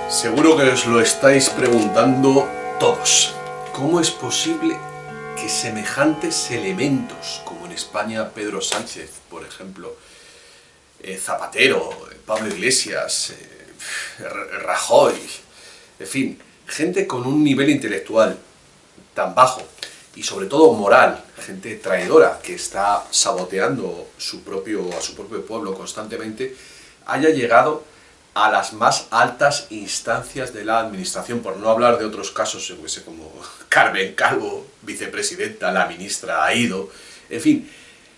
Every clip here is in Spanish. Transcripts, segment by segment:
Seguro que os lo estáis preguntando todos. ¿Cómo es posible que semejantes elementos, como en España Pedro Sánchez, por ejemplo, Zapatero, Pablo Iglesias, Rajoy, en fin, gente con un nivel intelectual tan bajo y sobre todo moral, gente traidora que está saboteando a su propio pueblo constantemente, haya llegado a las más altas instancias de la administración, por no hablar de otros casos, como Carmen Calvo, vicepresidenta, la ministra Aído, en fin,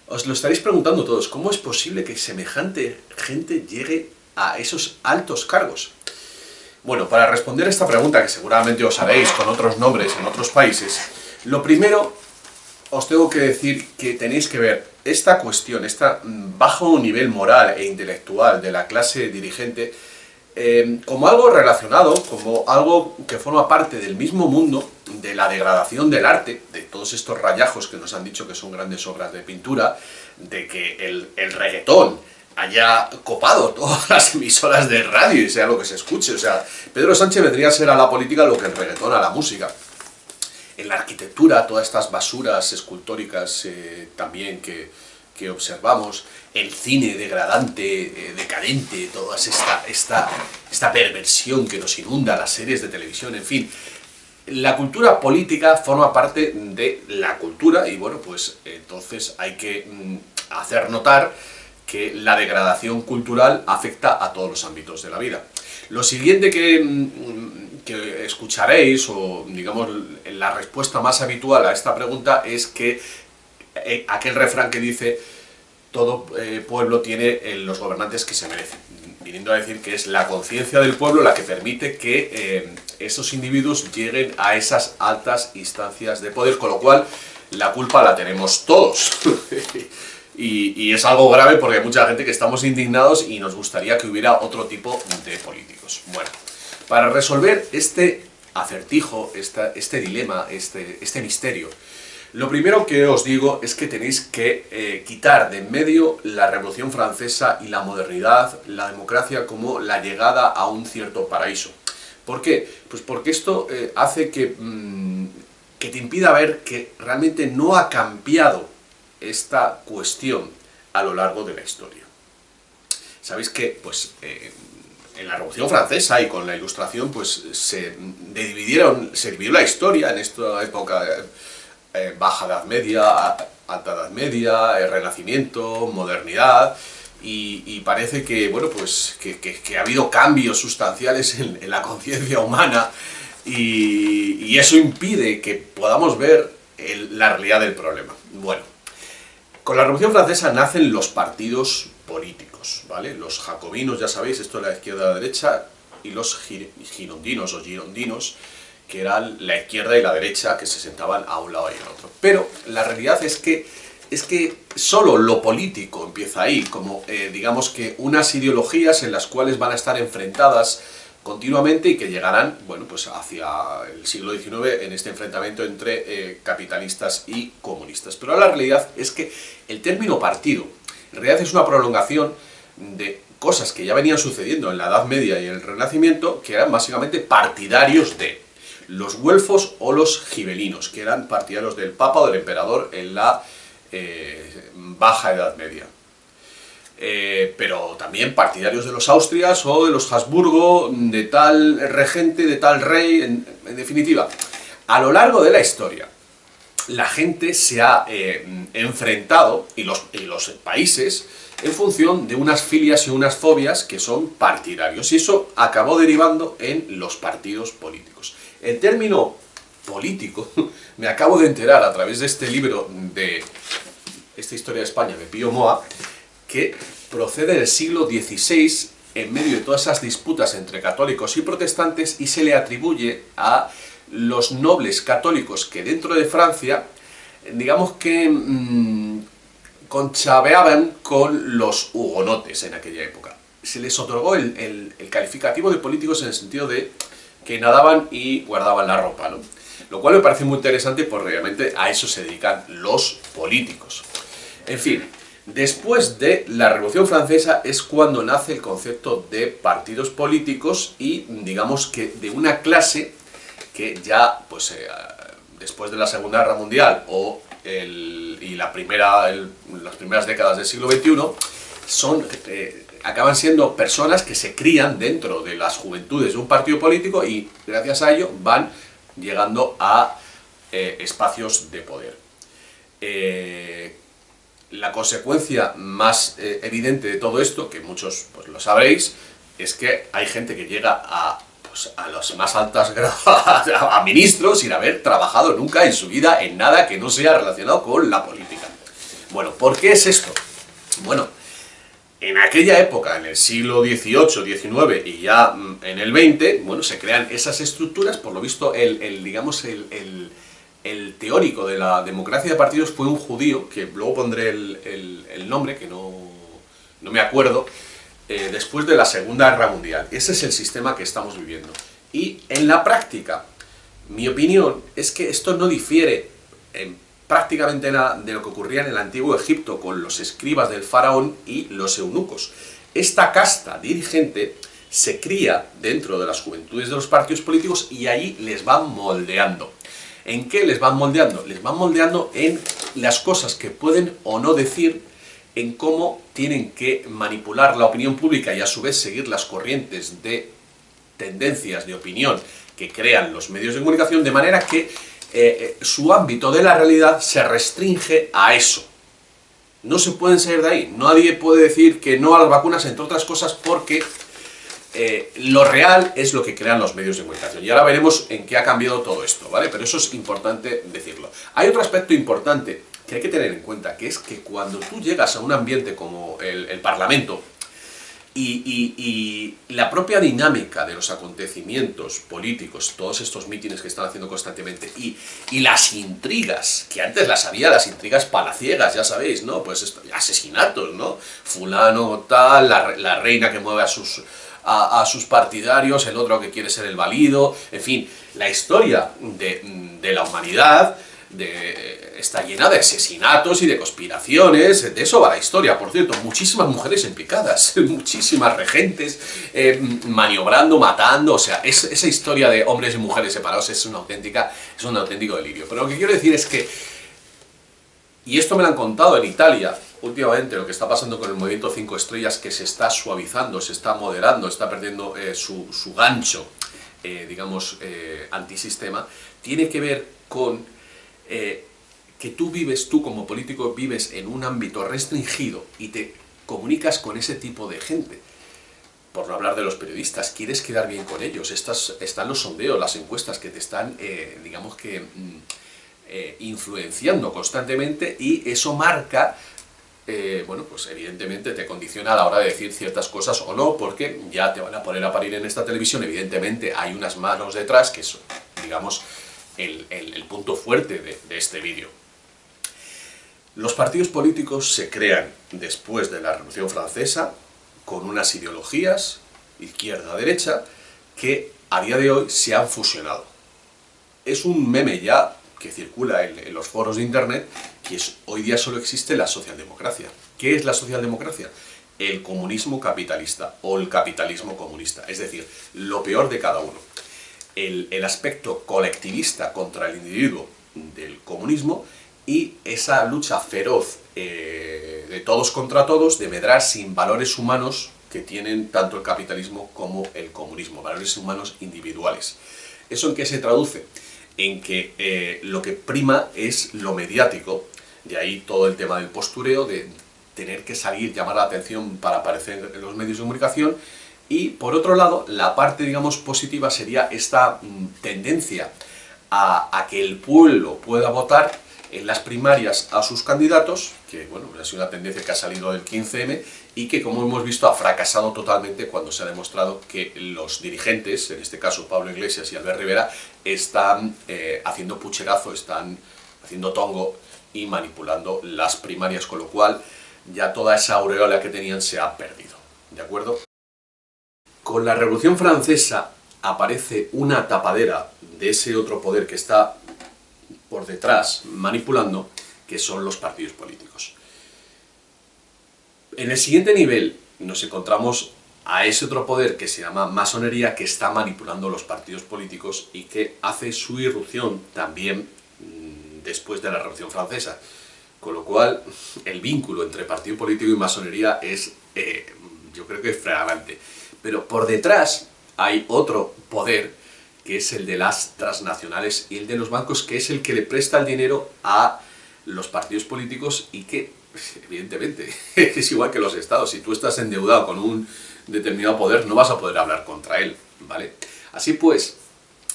os lo estaréis preguntando todos, ¿cómo es posible que semejante gente llegue a esos altos cargos? Bueno, para responder a esta pregunta, que seguramente os haréis con otros nombres en otros países, lo primero os tengo que decir que tenéis que ver esta cuestión, este bajo nivel moral e intelectual de la clase dirigente, como algo relacionado, como algo que forma parte del mismo mundo de la degradación del arte, de todos estos rayajos que nos han dicho que son grandes obras de pintura, de que el reggaetón haya copado todas las emisoras de radio y sea lo que se escuche. O sea, Pedro Sánchez vendría a ser a la política lo que el reggaetón a la música. En la arquitectura, todas estas basuras escultóricas también que observamos, el cine degradante, decadente, toda esta perversión que nos inunda, las series de televisión, en fin. La cultura política forma parte de la cultura y bueno, pues entonces hay que hacer notar que la degradación cultural afecta a todos los ámbitos de la vida. Lo siguiente que escucharéis, o digamos la respuesta más habitual a esta pregunta, es que aquel refrán que dice todo pueblo tiene los gobernantes que se merecen, viniendo a decir que es la conciencia del pueblo la que permite que esos individuos lleguen a esas altas instancias de poder, con lo cual la culpa la tenemos todos. Y es algo grave porque hay mucha gente que estamos indignados y nos gustaría que hubiera otro tipo de políticos. Bueno, para resolver este acertijo, este dilema, este misterio, lo primero que os digo es que tenéis que quitar de en medio la Revolución Francesa y la modernidad, la democracia, como la llegada a un cierto paraíso. ¿Por qué? Pues porque esto hace que te impida ver que realmente no ha cambiado esta cuestión a lo largo de la historia. Sabéis que pues, en la Revolución Francesa y con la Ilustración pues, se dividió la historia en esta época Baja Edad Media, Alta Edad Media, Renacimiento, Modernidad, y parece que, bueno, pues, que ha habido cambios sustanciales en la conciencia humana y eso impide que podamos ver la realidad del problema. Bueno, con la Revolución Francesa nacen los partidos políticos, ¿vale? Los jacobinos, ya sabéis, esto es la izquierda y la derecha, y los girondinos o girondinos, que eran la izquierda y la derecha, que se sentaban a un lado y al otro. Pero la realidad es que solo lo político empieza ahí, como digamos que unas ideologías en las cuales van a estar enfrentadas continuamente y que llegarán, bueno, pues hacia el siglo XIX en este enfrentamiento entre capitalistas y comunistas. Pero la realidad es que el término partido en realidad es una prolongación de cosas que ya venían sucediendo en la Edad Media y el Renacimiento, que eran básicamente partidarios de los güelfos o los gibelinos, que eran partidarios del Papa o del Emperador en la Baja Edad Media. Pero también partidarios de los Austrias o de los Habsburgo, de tal regente, de tal rey, en definitiva. A lo largo de la historia, la gente se ha enfrentado, y los países, en función de unas filias y unas fobias que son partidarios, y eso acabó derivando en los partidos políticos. El término político, me acabo de enterar a través de este libro de esta historia de España de Pío Moa, que procede del siglo XVI en medio de todas esas disputas entre católicos y protestantes y se le atribuye a los nobles católicos que dentro de Francia, digamos que conchaveaban con los hugonotes en aquella época. Se les otorgó el calificativo de políticos en el sentido de que nadaban y guardaban la ropa, ¿no? Lo cual me parece muy interesante porque realmente a eso se dedican los políticos. En fin, Después de la Revolución Francesa es cuando nace el concepto de partidos políticos y digamos que de una clase que ya, pues después de la Segunda Guerra Mundial y las primeras décadas del siglo XXI, acaban siendo personas que se crían dentro de las juventudes de un partido político y gracias a ello van llegando a espacios de poder. La consecuencia más evidente de todo esto, que muchos pues, lo sabréis, es que hay gente que llega a las más altas gradas, a ministros, sin haber trabajado nunca en su vida en nada que no sea relacionado con la política. Bueno, ¿por qué es esto? Bueno, en aquella época, en el siglo XVIII, XIX y ya en el XX, bueno, se crean esas estructuras. Por lo visto, el teórico de la democracia de partidos fue un judío, que luego pondré el nombre, que no me acuerdo, después de la Segunda Guerra Mundial. Ese es el sistema que estamos viviendo. Y en la práctica, mi opinión es que esto no difiere en prácticamente nada de lo que ocurría en el antiguo Egipto con los escribas del faraón y los eunucos. Esta casta dirigente se cría dentro de las juventudes de los partidos políticos y ahí les van moldeando. ¿En qué les van moldeando? Les van moldeando en las cosas que pueden o no decir, en cómo tienen que manipular la opinión pública y a su vez seguir las corrientes de tendencias de opinión que crean los medios de comunicación, de manera que su ámbito de la realidad se restringe a eso. No se pueden salir de ahí. Nadie puede decir que no a las vacunas, entre otras cosas, porque lo real es lo que crean los medios de comunicación. Y ahora veremos en qué ha cambiado todo esto, ¿vale? Pero eso es importante decirlo. Hay otro aspecto importante que hay que tener en cuenta, que es que cuando tú llegas a un ambiente como el Parlamento, y la propia dinámica de los acontecimientos políticos, todos estos mítines que están haciendo constantemente, y las intrigas, que antes las había, las intrigas palaciegas, ya sabéis, ¿no? Pues asesinatos, ¿no? Fulano tal, la reina que mueve a sus partidarios, el otro que quiere ser el valido, en fin, la historia de la humanidad está llena de asesinatos y de conspiraciones. De eso va la historia, por cierto, muchísimas mujeres implicadas, muchísimas regentes maniobrando, matando, o sea, esa historia de hombres y mujeres separados es un auténtico delirio. Pero lo que quiero decir es que, y esto me lo han contado en Italia, últimamente lo que está pasando con el movimiento 5 estrellas, que se está suavizando, se está moderando, está perdiendo su gancho, digamos, antisistema, tiene que ver con que tú como político vives en un ámbito restringido y te comunicas con ese tipo de gente. Por no hablar de los periodistas, quieres quedar bien con ellos, están los sondeos, las encuestas que te están, digamos que, influenciando constantemente, y eso marca, bueno, pues evidentemente te condiciona a la hora de decir ciertas cosas o no, porque ya te van a poner a parir en esta televisión. Evidentemente hay unas manos detrás que son, digamos, el punto fuerte de este vídeo. Los partidos políticos se crean después de la Revolución Francesa con unas ideologías, izquierda-derecha, que a día de hoy se han fusionado. Es un meme ya que circula en los foros de internet, que hoy día solo existe la socialdemocracia. ¿Qué es la socialdemocracia? El comunismo capitalista o el capitalismo comunista, es decir, lo peor de cada uno. El aspecto colectivista contra el individuo del comunismo y esa lucha feroz de todos contra todos, de medrar sin valores humanos que tienen tanto el capitalismo como el comunismo, valores humanos individuales. ¿Eso en qué se traduce? En que lo que prima es lo mediático, de ahí todo el tema del postureo, de tener que salir, llamar la atención para aparecer en los medios de comunicación. Y por otro lado, la parte, digamos, positiva sería esta tendencia a que el pueblo pueda votar en las primarias a sus candidatos, que bueno, ha sido una tendencia que ha salido del 15M y que, como hemos visto, ha fracasado totalmente cuando se ha demostrado que los dirigentes, en este caso Pablo Iglesias y Albert Rivera, están haciendo pucherazo, están haciendo tongo y manipulando las primarias, con lo cual ya toda esa aureola que tenían se ha perdido, ¿de acuerdo? Con la Revolución Francesa aparece una tapadera de ese otro poder que está por detrás manipulando, que son los partidos políticos. En el siguiente nivel nos encontramos a ese otro poder que se llama masonería, que está manipulando los partidos políticos y que hace su irrupción también después de la Revolución Francesa. Con lo cual, el vínculo entre partido político y masonería es, yo creo que es flagrante. Pero por detrás hay otro poder, que es el de las transnacionales y el de los bancos, que es el que le presta el dinero a los partidos políticos y que, evidentemente, es igual que los estados. Si tú estás endeudado con un determinado poder, no vas a poder hablar contra él, ¿vale? Así pues,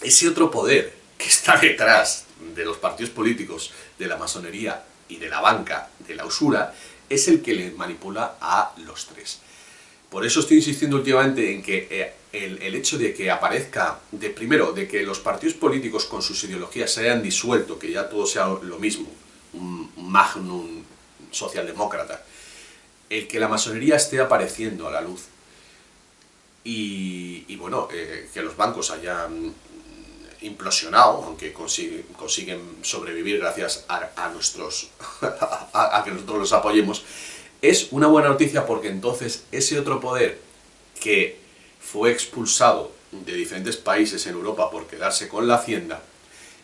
ese otro poder que está detrás de los partidos políticos, de la masonería y de la banca, de la usura, es el que le manipula a los tres. Por eso estoy insistiendo últimamente en que el hecho de que aparezca, primero, de que los partidos políticos con sus ideologías se hayan disuelto, que ya todo sea lo mismo, un magnum socialdemócrata, el que la masonería esté apareciendo a la luz y bueno, que los bancos hayan implosionado, aunque consiguen sobrevivir gracias a nuestros a que nosotros los apoyemos, es una buena noticia, porque entonces ese otro poder que fue expulsado de diferentes países en Europa por quedarse con la hacienda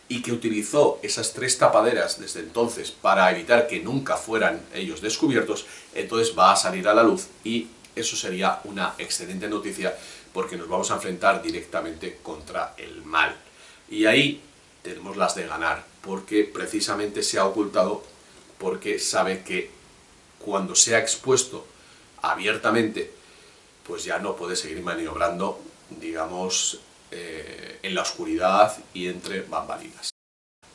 y que utilizó esas tres tapaderas desde entonces para evitar que nunca fueran ellos descubiertos, entonces va a salir a la luz y eso sería una excelente noticia, porque nos vamos a enfrentar directamente contra el mal. Y ahí tenemos las de ganar, porque precisamente se ha ocultado, porque sabe que cuando sea expuesto abiertamente, pues ya no puede seguir maniobrando, digamos, en la oscuridad y entre bambalinas.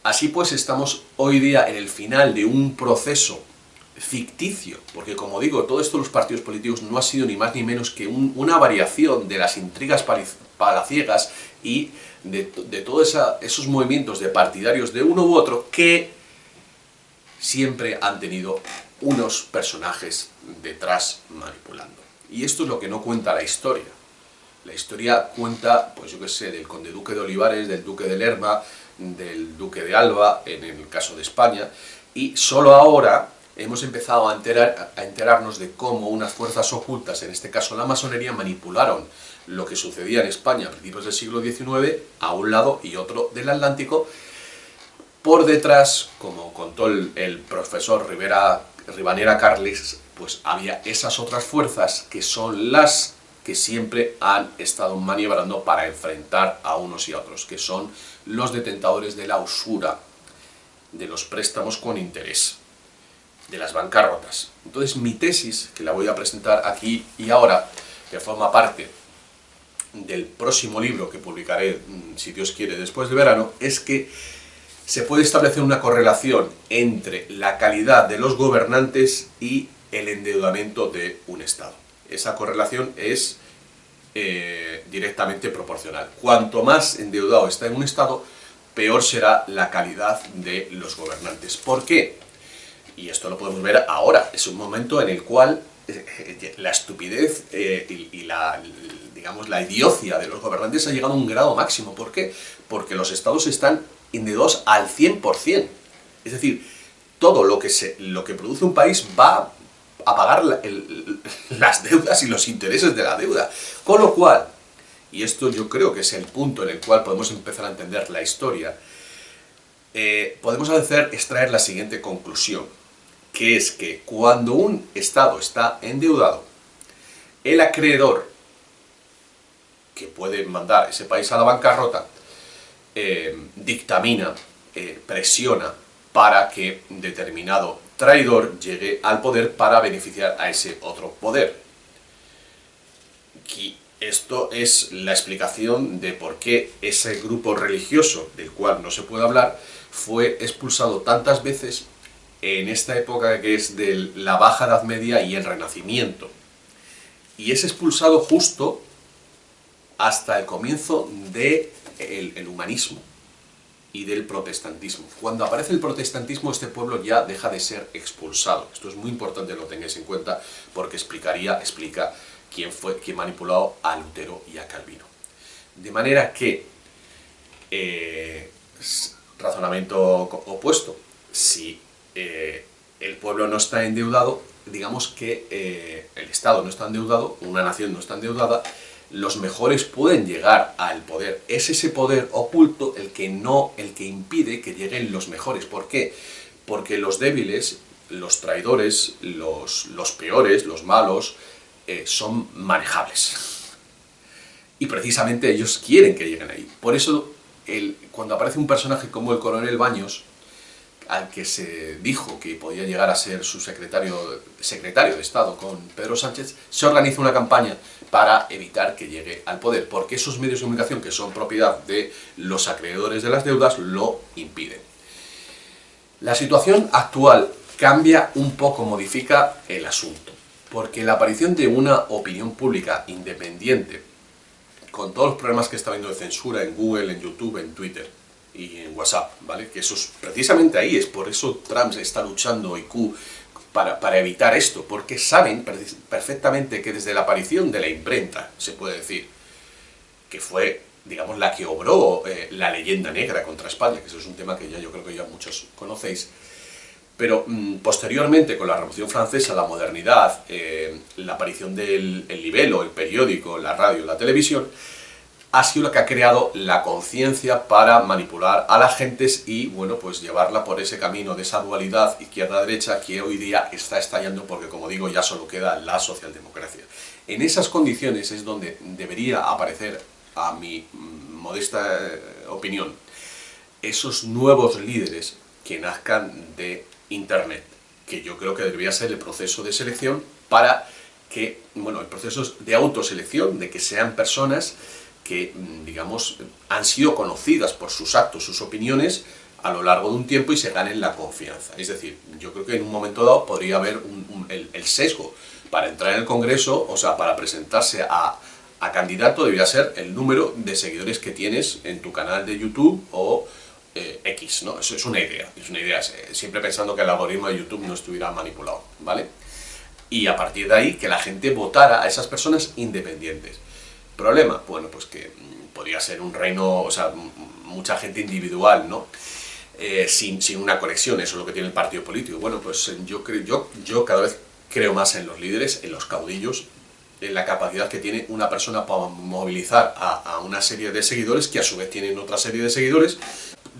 Así pues, estamos hoy día en el final de un proceso ficticio, porque como digo, todo esto de los partidos políticos no ha sido ni más ni menos que una variación de las intrigas palaciegas y de todos esos movimientos de partidarios de uno u otro, que siempre han tenido unos personajes detrás manipulando. Y esto es lo que no cuenta la historia. La historia cuenta, pues yo qué sé, del conde duque de Olivares, del duque de Lerma, del duque de Alba, en el caso de España, y solo ahora hemos empezado a enterarnos de cómo unas fuerzas ocultas, en este caso la masonería, manipularon lo que sucedía en España a principios del siglo XIX, a un lado y otro del Atlántico. Por detrás, como contó el profesor Ribanera Carles, pues había esas otras fuerzas que son las que siempre han estado maniobrando para enfrentar a unos y a otros, que son los detentadores de la usura, de los préstamos con interés, de las bancarrotas. Entonces mi tesis, que la voy a presentar aquí y ahora, que forma parte del próximo libro que publicaré, si Dios quiere, después de verano, es que se puede establecer una correlación entre la calidad de los gobernantes y el endeudamiento de un Estado. Esa correlación es directamente proporcional. Cuanto más endeudado está en un Estado, peor será la calidad de los gobernantes. ¿Por qué? Y esto lo podemos ver ahora. Es un momento en el cual la estupidez y digamos, la idiocia de los gobernantes ha llegado a un grado máximo. ¿Por qué? Porque los Estados están endeudados al 100%. Es decir, todo lo que produce un país va a pagar las deudas y los intereses de la deuda. Con lo cual, y esto yo creo que es el punto en el cual podemos empezar a entender la historia, podemos extraer la siguiente conclusión, que es que cuando un Estado está endeudado, el acreedor, que puede mandar ese país a la bancarrota, dictamina, presiona para que determinado traidor llegue al poder para beneficiar a ese otro poder. Y esto es la explicación de por qué ese grupo religioso, del cual no se puede hablar, fue expulsado tantas veces en esta época que es de la Baja Edad Media y el Renacimiento. Y es expulsado justo hasta el comienzo del humanismo y del protestantismo. Cuando aparece el protestantismo, este pueblo ya deja de ser expulsado. Esto es muy importante que lo tengáis en cuenta, porque explica quién manipuló a Lutero y a Calvino. De manera que, razonamiento opuesto, si el pueblo no está endeudado, digamos que el Estado no está endeudado, una nación no está endeudada, los mejores pueden llegar al poder. Es ese poder oculto el que impide que lleguen los mejores. ¿Por qué? Porque los débiles, los traidores, los peores, los malos, son manejables. Y precisamente ellos quieren que lleguen ahí. Por eso, cuando aparece un personaje como el coronel Baños, al que se dijo que podía llegar a ser su secretario de Estado con Pedro Sánchez, se organiza una campaña para evitar que llegue al poder, porque esos medios de comunicación, que son propiedad de los acreedores de las deudas, lo impiden. La situación actual cambia un poco, modifica el asunto, porque la aparición de una opinión pública independiente, con todos los problemas que está habiendo de censura en Google, en YouTube, en Twitter y en WhatsApp, ¿vale? Que eso es precisamente ahí, es por eso Trump está luchando IQ para evitar esto, porque saben perfectamente que desde la aparición de la imprenta, se puede decir, que fue, digamos, la que obró la leyenda negra contra España, que eso es un tema que yo creo que ya muchos conocéis, pero posteriormente, con la Revolución Francesa, la modernidad, la aparición del libelo, el periódico, la radio, la televisión, ha sido la que ha creado la conciencia para manipular a las gentes y, bueno, pues llevarla por ese camino de esa dualidad izquierda-derecha que hoy día está estallando porque, como digo, ya solo queda la socialdemocracia. En esas condiciones es donde debería aparecer, a mi modesta opinión, esos nuevos líderes que nazcan de Internet, que yo creo que debería ser el proceso de selección para que, bueno, el proceso de autoselección, de que sean personas que, digamos, han sido conocidas por sus actos, sus opiniones a lo largo de un tiempo y se ganen la confianza. Es decir, yo creo que en un momento dado podría haber el sesgo para entrar en el Congreso, o sea, para presentarse a candidato debería ser el número de seguidores que tienes en tu canal de YouTube o X, ¿no? Eso es una idea, siempre pensando que el algoritmo de YouTube no estuviera manipulado, ¿vale? Y a partir de ahí que la gente votara a esas personas independientes. ¿Problema? Bueno, pues que podría ser un reino, o sea, mucha gente individual, ¿no? Sin una conexión, eso es lo que tiene el partido político. Bueno, pues yo cada vez creo más en los líderes, en los caudillos, en la capacidad que tiene una persona para movilizar a una serie de seguidores que a su vez tienen otra serie de seguidores.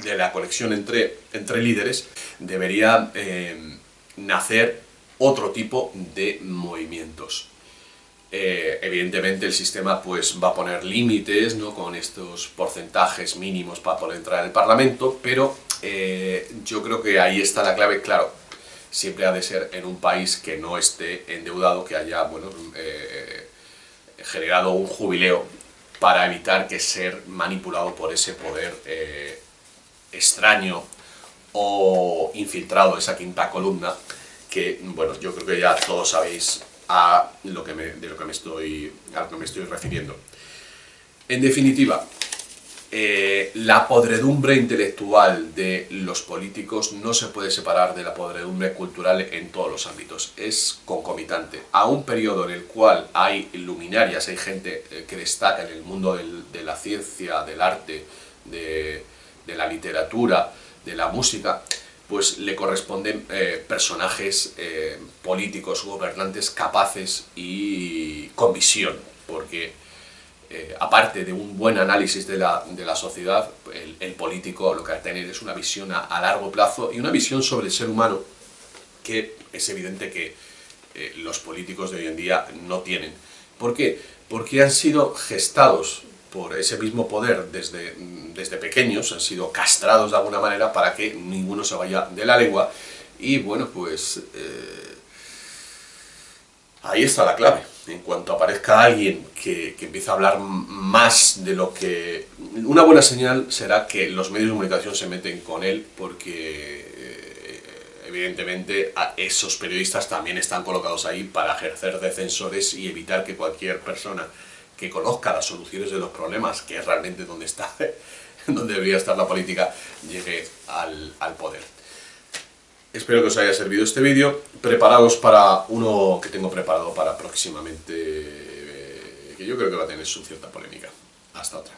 De la conexión entre líderes debería nacer otro tipo de movimientos. Evidentemente el sistema pues va a poner límites, ¿no?, con estos porcentajes mínimos para poder entrar en el Parlamento, pero yo creo que ahí está la clave. Claro, siempre ha de ser en un país que no esté endeudado, que haya, bueno, generado un jubileo para evitar que ser manipulado por ese poder extraño o infiltrado, esa quinta columna, que, bueno, yo creo que ya todos sabéis a lo que me estoy refiriendo. En definitiva, la podredumbre intelectual de los políticos no se puede separar de la podredumbre cultural en todos los ámbitos, es concomitante. A un periodo en el cual hay luminarias, hay gente que destaca en el mundo de la ciencia, del arte, de la literatura, de la música, pues le corresponden personajes políticos, gobernantes capaces y con visión, porque aparte de un buen análisis de la sociedad, el político lo que va a tener es una visión a largo plazo y una visión sobre el ser humano que es evidente que los políticos de hoy en día no tienen. ¿Por qué? Porque han sido gestados por ese mismo poder desde pequeños, han sido castrados de alguna manera para que ninguno se vaya de la lengua y, bueno, pues ahí está la clave. En cuanto aparezca alguien que empiece a hablar más de lo que... Una buena señal será que los medios de comunicación se meten con él, porque evidentemente esos periodistas también están colocados ahí para ejercer de censores y evitar que cualquier persona que conozca las soluciones de los problemas, que es realmente donde debería estar la política, llegue al poder. Espero que os haya servido este vídeo. Preparaos para uno que tengo preparado para próximamente, que yo creo que va a tener su cierta polémica. Hasta otra.